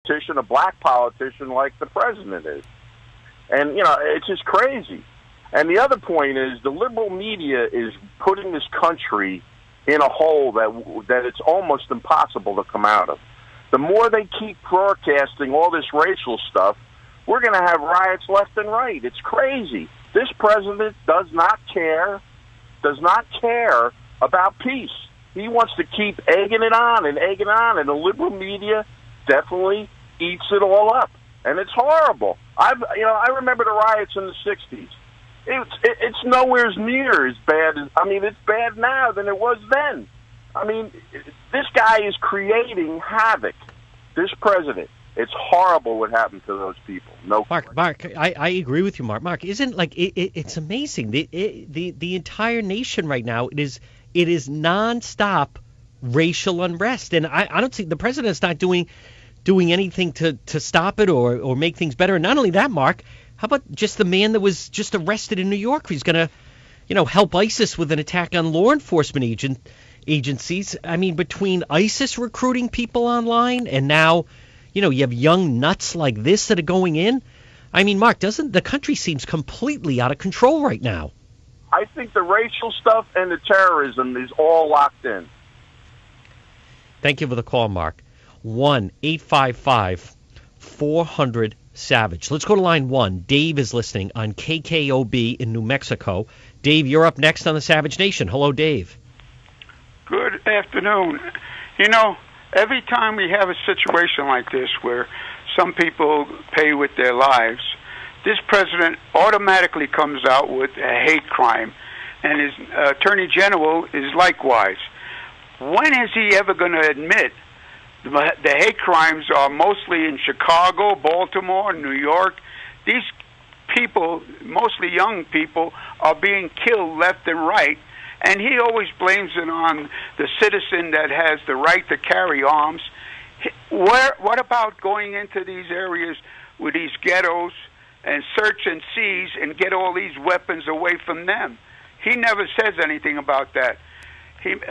politician, a black politician like the president is. And, it's just crazy. And the other point is the liberal media is putting this country in a hole that it's almost impossible to come out of. The more they keep broadcasting all this racial stuff, we're going to have riots left and right. It's crazy. This president does not care about peace. He wants to keep egging it on, and the liberal media definitely eats it all up. And it's horrible. I remember the riots in the 60s. It's nowhere near as bad as, it's bad now than it was then. This guy is creating havoc. This president. It's horrible what happened to those people. No, Mark, I agree with you, Mark, isn't it's amazing. The entire nation right now, it is nonstop racial unrest, and I don't see the president's not doing anything to stop it or make things better. And not only that, Mark, how about just the man that was just arrested in New York who's going to, help ISIS with an attack on law enforcement agencies? Between ISIS recruiting people online and now, you have young nuts like this that are going in. Mark, doesn't the country seems completely out of control right now? I think the racial stuff and the terrorism is all locked in. Thank you for the call, Mark. 1-855-400-SAVAGE. Let's go to line 1. Dave is listening on KKOB in New Mexico. Dave, you're up next on the Savage Nation. Hello, Dave. Good afternoon. Every time we have a situation like this where some people pay with their lives, this president automatically comes out with a hate crime, and his attorney general is likewise. When is he ever going to admit the hate crimes are mostly in Chicago, Baltimore, New York? These people, mostly young people, are being killed left and right, and he always blames it on the citizen that has the right to carry arms. What about going into these areas with these ghettos and search and seize and get all these weapons away from them? He never says anything about that.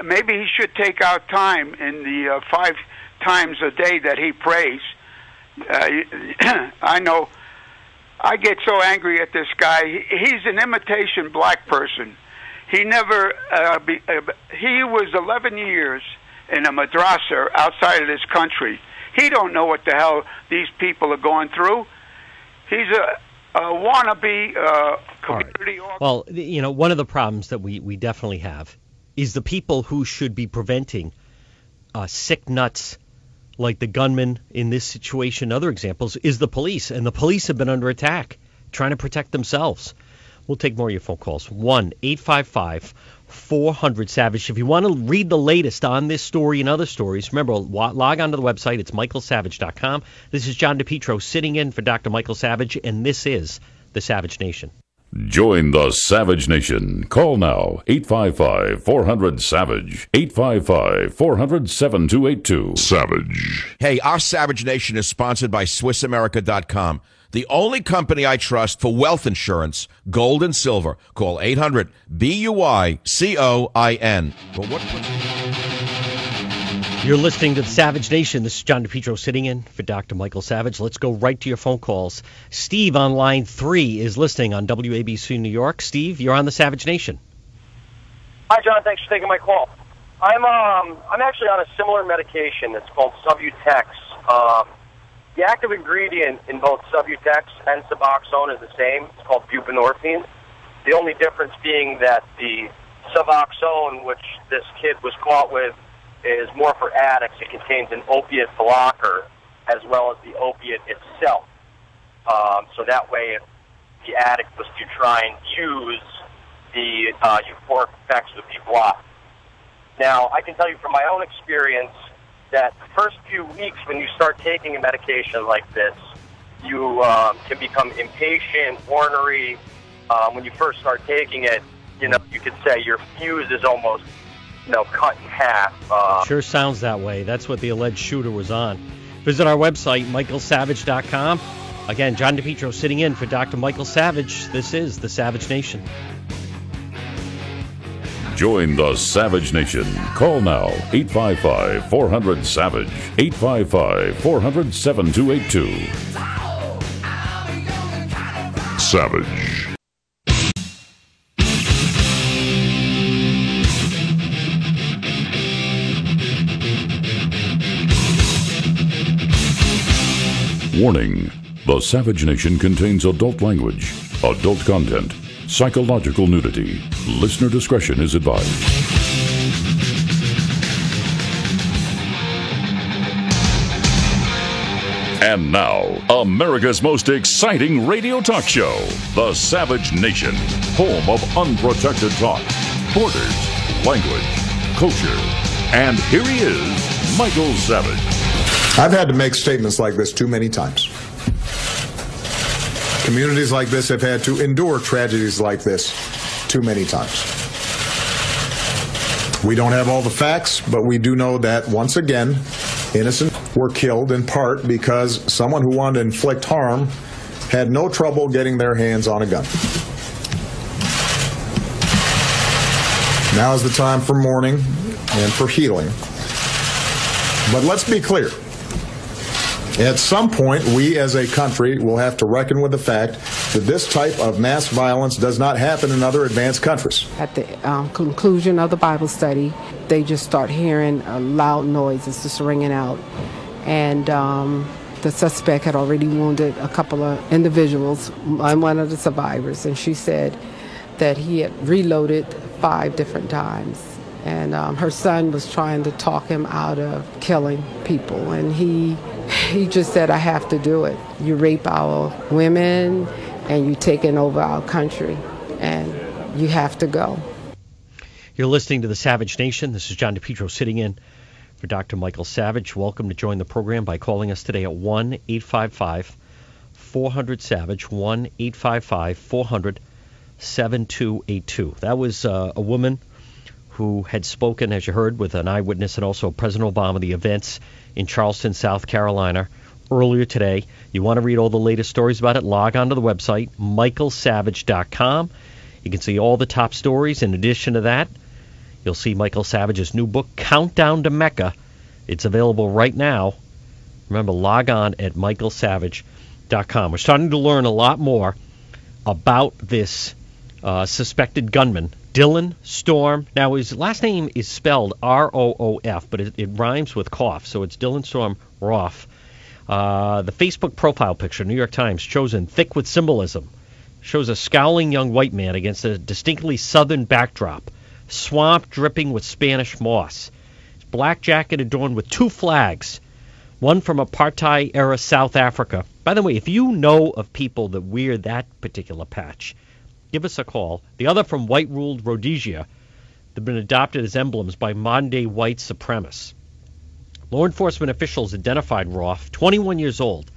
Maybe he should take out time in the 5 times a day that he prays. I know I get so angry at this guy. He's an imitation black person. He never, he was 11 years in a madrasa outside of this country. He don't know what the hell these people are going through. He's a wannabe community. Right. Well, one of the problems that we definitely have is the people who should be preventing sick nuts like the gunman in this situation, other examples, is the police. And the police have been under attack, trying to protect themselves. We'll take more of your phone calls. 1-855-400-SAVAGE. If you want to read the latest on this story and other stories, remember, log on to the website. It's michaelsavage.com. This is John DePietro sitting in for Dr. Michael Savage, and this is the Savage Nation. Join the Savage Nation. Call now, 855-400-SAVAGE, 855-400-7282. Savage. Hey, our Savage Nation is sponsored by SwissAmerica.com, the only company I trust for wealth insurance, gold and silver. Call 800-BUICOIN. You're listening to the Savage Nation. This is John DePietro sitting in for Dr. Michael Savage. Let's go right to your phone calls. Steve on line 3 is listening on WABC New York. Steve, you're on the Savage Nation. Hi, John. Thanks for taking my call. I'm actually on a similar medication. It's called Subutex. The active ingredient in both Subutex and Suboxone is the same. It's called buprenorphine. The only difference being that the Suboxone, which this kid was caught with, is more for addicts. It contains an opiate blocker as well as the opiate itself. So that way, if the addict was to try and use the euphoric effects would be blocked. Now, I can tell you from my own experience that the first few weeks when you start taking a medication like this, you can become impatient, ornery. When you first start taking it, you could say your fuse is almost, cut in half. Sure sounds that way. That's what the alleged shooter was on. Visit our website, michaelsavage.com. Again, John DePietro sitting in for Dr. Michael Savage. This is the Savage Nation. Join the Savage Nation. Call now, 855-400-SAVAGE, 855-400-7282. Savage. Warning. The Savage Nation contains adult language, adult content, psychological nudity. Listener discretion is advised. And now, America's most exciting radio talk show, The Savage Nation, home of unprotected talk, borders, language, culture. And here he is, Michael Savage. I've had to make statements like this too many times. Communities like this have had to endure tragedies like this too many times. We don't have all the facts, but we do know that, once again, innocent were killed in part because someone who wanted to inflict harm had no trouble getting their hands on a gun. Now is the time for mourning and for healing. But let's be clear. At some point, we as a country will have to reckon with the fact that this type of mass violence does not happen in other advanced countries. At the conclusion of the Bible study, they just start hearing loud noises just ringing out. And the suspect had already wounded a couple of individuals, one of the survivors, and she said that he had reloaded 5 different times. And her son was trying to talk him out of killing people, and he just said, I have to do it. You rape our women, and you're taking over our country, and you have to go. You're listening to the Savage Nation. This is John DePietro sitting in for Dr. Michael Savage. Welcome to join the program by calling us today at 1-855-400-SAVAGE, 1-855-400-7282. That was a woman who had spoken, as you heard, with an eyewitness and also President Obama, the events in Charleston, South Carolina, earlier today. You want to read all the latest stories about it, log on to the website, michaelsavage.com. You can see all the top stories. In addition to that, you'll see Michael Savage's new book, Countdown to Mecca. It's available right now. Remember, log on at michaelsavage.com. We're starting to learn a lot more about this suspected gunman, Dylan Storm. Now, his last name is spelled R-O-O-F, but it rhymes with cough, so it's Dylan Storm Roth. The Facebook profile picture, New York Times, chosen thick with symbolism, shows a scowling young white man against a distinctly southern backdrop, swamp dripping with Spanish moss. His black jacket adorned with 2 flags, one from apartheid-era South Africa. By the way, if you know of people that wear that particular patch, give us a call. The other from white-ruled Rhodesia. They've been adopted as emblems by modern-day white supremacists. Law enforcement officials identified Roth, 21 years old,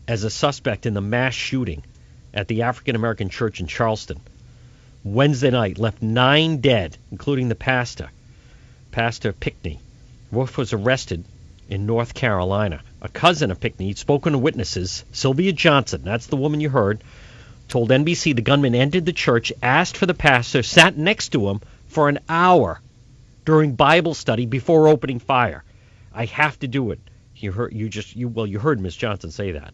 as a suspect in the mass shooting at the African-American church in Charleston. Wednesday night left 9 dead, including the pastor, Pastor Pickney. Roth was arrested in North Carolina. A cousin of Pickney had spoken to witnesses. Sylvia Johnson, that's the woman you heard, told NBC the gunman entered the church, asked for the pastor, sat next to him for an hour during Bible study before opening fire. I have to do it. You heard Ms. Johnson say that.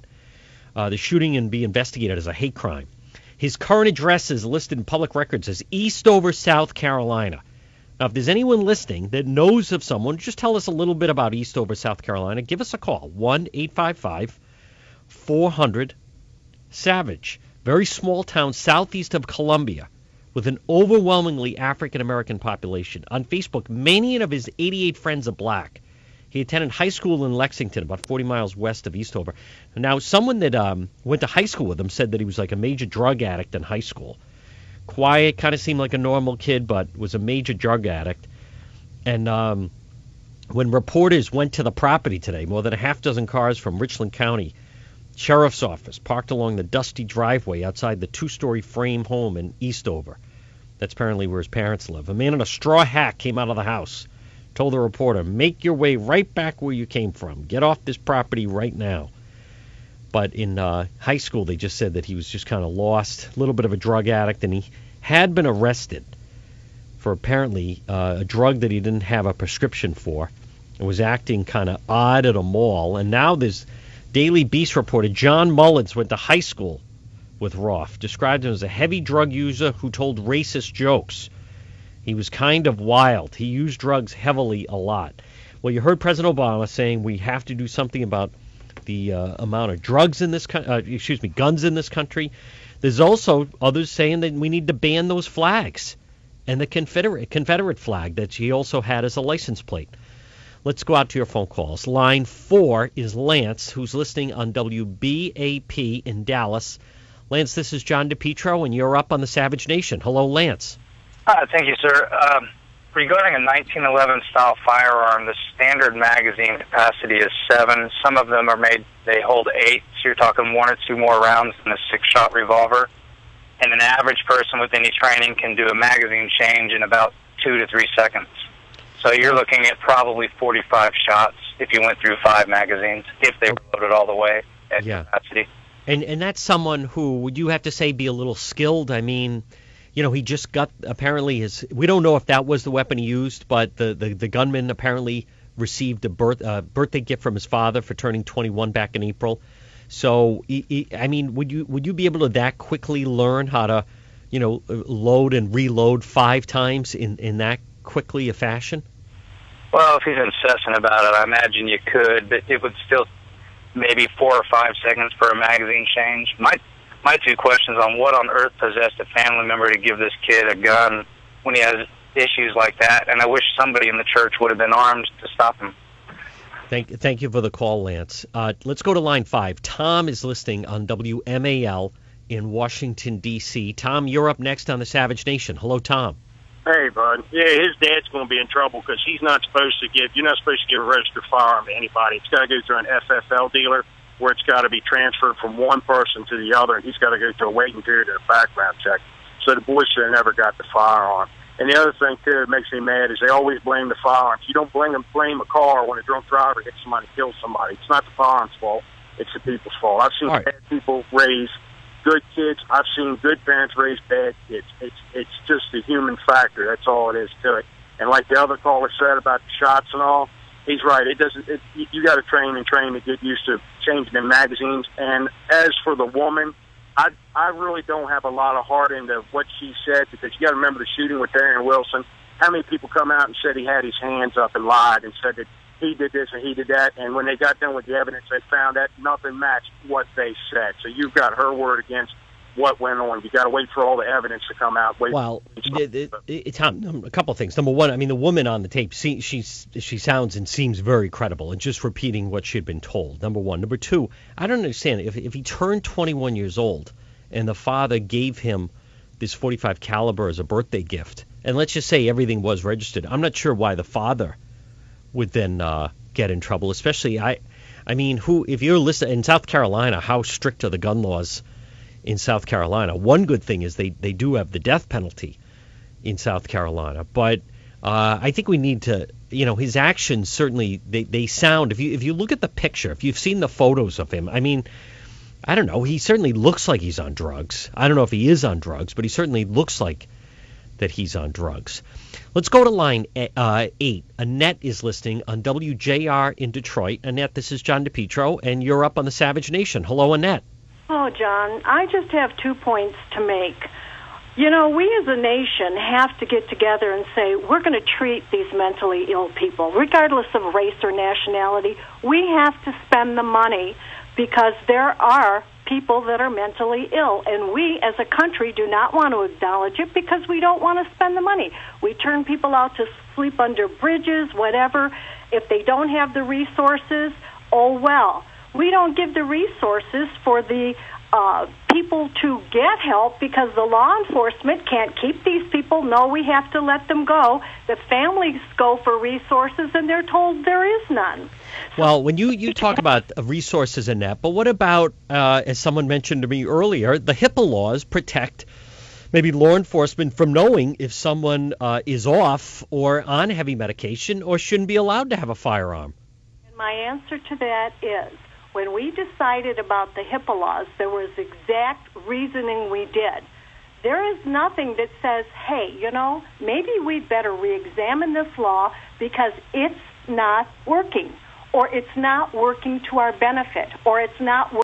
The shooting can be investigated as a hate crime. His current address is listed in public records as Eastover, South Carolina. Now, if there's anyone listening that knows of someone, just tell us a little bit about Eastover, South Carolina. Give us a call, 1-855-400-SAVAGE. Very small town southeast of Columbia with an overwhelmingly African-American population. On Facebook, many of his 88 friends are black. He attended high school in Lexington, about 40 miles west of Eastover. Now, someone that went to high school with him said that he was like a major drug addict in high school. Quiet, kind of seemed like a normal kid, but was a major drug addict. And when reporters went to the property today, more than a half dozen cars from Richland County Sheriff's Office parked along the dusty driveway outside the 2-story frame home in Eastover. That's apparently where his parents live. A man in a straw hat came out of the house, told the reporter, make your way right back where you came from. Get off this property right now. But in high school, they just said that he was just kind of lost, a little bit of a drug addict, and he had been arrested for for apparently a drug that he didn't have a prescription for. It was acting kind of odd at a mall. And now this Daily Beast reported John Mullins went to high school with Roth, described him as a heavy drug user who told racist jokes. He was kind of wild. He used drugs heavily a lot. Well, you heard President Obama saying we have to do something about the amount of guns in this country. There's also others saying that we need to ban those flags and the Confederate flag that he also had as a license plate. Let's go out to your phone calls. Line 4 is Lance, who's listening on WBAP in Dallas. Lance, this is John DePietro, and you're up on the Savage Nation. Hello, Lance. Thank you, sir. Regarding a 1911 style firearm, the standard magazine capacity is 7. Some of them are made, they hold 8, so you're talking 1 or 2 more rounds than a 6-shot revolver. And an average person with any training can do a magazine change in about 2 to 3 seconds. So you're looking at probably 45 shots if you went through 5 magazines, if they were loaded all the way at capacity. And that's someone who, would you have to say, be a little skilled? I mean, you know, he just got, apparently we don't know if that was the weapon he used, but the gunman apparently received a birthday gift from his father for turning 21 back in April. So, I mean, would you be able to that quickly learn how to, you know, load and reload 5 times in that quickly a fashion? Well, if he's incessant about it, I imagine you could, but it would still maybe 4 or 5 seconds for a magazine change. My 2 questions on what on earth possessed a family member to give this kid a gun when he has issues like that, and I wish somebody in the church would have been armed to stop him. Thank you for the call, Lance. Let's go to line 5. Tom is listening on WMAL in Washington, D.C. Tom, you're up next on the Savage Nation. Hello, Tom. Hey, bud. Yeah, his dad's going to be in trouble because you're not supposed to give a registered firearm to anybody. It's got to go through an FFL dealer where it's got to be transferred from one person to the other, and he's got to go through a waiting period and a background check. So the boy should have never got the firearm. And the other thing, too, that makes me mad is they always blame the firearms. You don't blame a car when a drunk driver hits somebody and kills somebody. It's not the firearm's fault. It's the people's fault. I've seen bad people raise good kids. I've seen good parents raise bad kids. It's just the human factor. That's all it is to it. And like the other caller said about the shots and all, he's right. You got to train to get used to changing the magazines. And as for the woman, I really don't have a lot of heart into what she said, because you got to remember the shooting with Darren Wilson. How many people come out and said he had his hands up and lied and said that he did this and he did that, and when they got done with the evidence, they found that nothing matched what they said. So you've got her word against what went on. You got to wait for all the evidence to come out. Well, Tom, a couple of things. Number one, I mean, the woman on the tape, she sounds and seems very credible and just repeating what she had been told. Number one. Number two, I don't understand if he turned 21 years old and the father gave him this .45 caliber as a birthday gift, and let's just say everything was registered, I'm not sure why the father would then get in trouble. Especially, I mean, if you're listening in South Carolina, how strict are the gun laws in South Carolina? One good thing is they do have the death penalty in South Carolina, but I think we need to, his actions certainly they sound. If you look at the picture, if you've seen the photos of him, I mean, I don't know, he certainly looks like he's on drugs. I don't know if he is on drugs, but he certainly looks like that he's on drugs. Let's go to line 8. Annette is listening on WJR in Detroit. Annette, this is John DePietro, and you're up on the Savage Nation. Hello, Annette. Oh, John, I just have 2 points to make. We as a nation have to get together and say we're going to treat these mentally ill people, regardless of race or nationality. We have to spend the money because there are people that are mentally ill, and we as a country do not want to acknowledge it because we don't want to spend the money. We turn people out to sleep under bridges, whatever. If they don't have the resources, oh well. We don't give the resources for the people to get help because the law enforcement can't keep these people. No, we have to let them go. The families go for resources, and they're told there is none. Well, when you talk about resources in that, but what about, as someone mentioned to me earlier, the HIPAA laws protect maybe law enforcement from knowing if someone is off or on heavy medication or shouldn't be allowed to have a firearm? And my answer to that is, when we decided about the HIPAA laws, there was exact reasoning we did. there is nothing that says, hey, maybe we'd better re-examine this law because it's not working, or it's not working to our benefit, or it's not